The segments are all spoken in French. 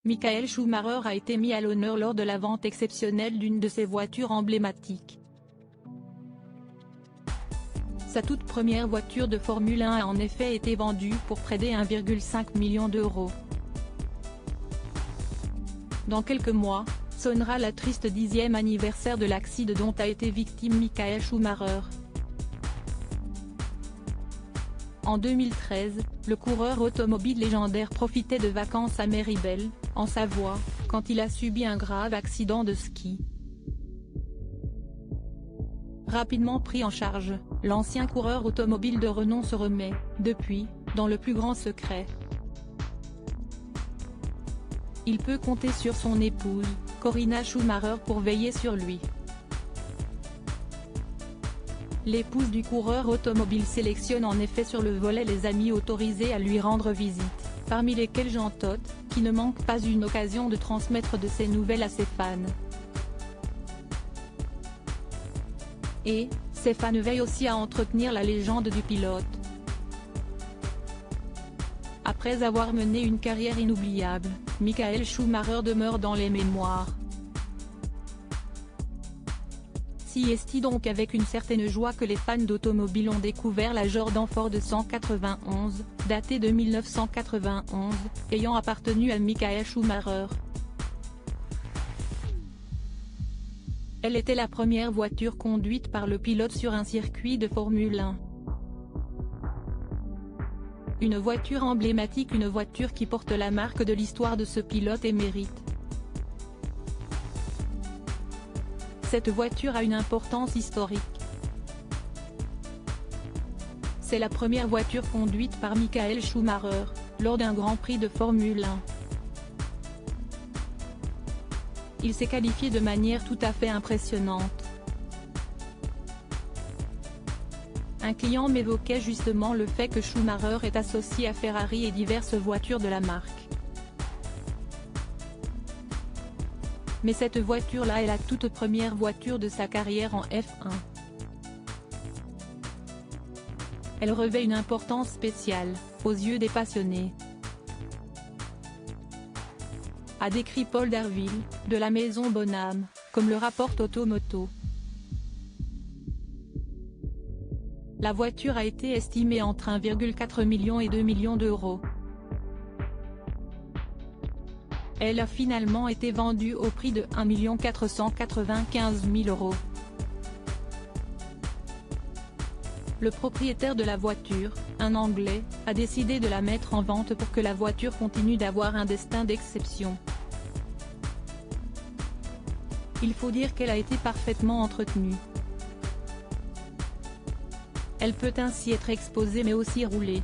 Michael Schumacher a été mis à l'honneur lors de la vente exceptionnelle d'une de ses voitures emblématiques. Sa toute première voiture de Formule 1 a en effet été vendue pour près de 1,5 million d'euros. Dans quelques mois, sonnera la triste 10e anniversaire de l'accident dont a été victime Michael Schumacher. En 2013, le coureur automobile légendaire profitait de vacances à Méribel, en Savoie, quand il a subi un grave accident de ski. Rapidement pris en charge, l'ancien coureur automobile de renom se remet, depuis, dans le plus grand secret. Il peut compter sur son épouse, Corinna Schumacher pour veiller sur lui. L'épouse du coureur automobile sélectionne en effet sur le volet les amis autorisés à lui rendre visite, parmi lesquels Jean Todt, qui ne manque pas une occasion de transmettre de ses nouvelles à ses fans. Et, ses fans veillent aussi à entretenir la légende du pilote. Après avoir mené une carrière inoubliable, Michael Schumacher demeure dans les mémoires. Si est donc avec une certaine joie que les fans d'automobile ont découvert la Jordan Ford 191, datée de 1991, ayant appartenu à Michael Schumacher. Elle était la première voiture conduite par le pilote sur un circuit de Formule 1. Une voiture emblématique, une voiture qui porte la marque de l'histoire de ce pilote émérite. Cette voiture a une importance historique. C'est la première voiture conduite par Michael Schumacher, lors d'un Grand Prix de Formule 1. Il s'est qualifié de manière tout à fait impressionnante. Un client m'évoquait justement le fait que Schumacher est associé à Ferrari et diverses voitures de la marque. Mais cette voiture-là est la toute première voiture de sa carrière en F1. Elle revêt une importance spéciale, aux yeux des passionnés. A décrit Paul Darville, de la maison Bonham, comme le rapporte Automoto. La voiture a été estimée entre 1,4 million et 2 millions d'euros. Elle a finalement été vendue au prix de 1 495 000 euros. Le propriétaire de la voiture, un Anglais, a décidé de la mettre en vente pour que la voiture continue d'avoir un destin d'exception. Il faut dire qu'elle a été parfaitement entretenue. Elle peut ainsi être exposée mais aussi rouler.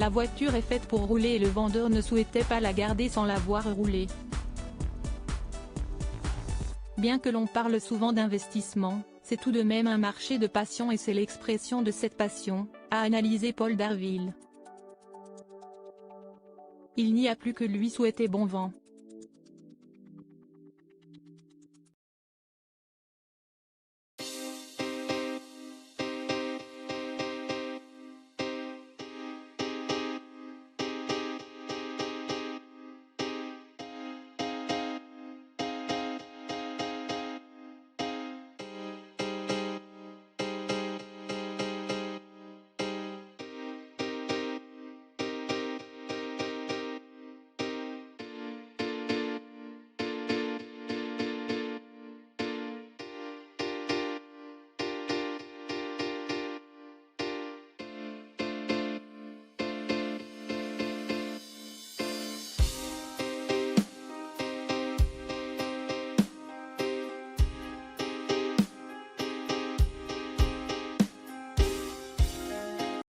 La voiture est faite pour rouler et le vendeur ne souhaitait pas la garder sans la voir rouler. Bien que l'on parle souvent d'investissement, c'est tout de même un marché de passion et c'est l'expression de cette passion, a analysé Paul Darville. Il n'y a plus que lui souhaiter bon vent.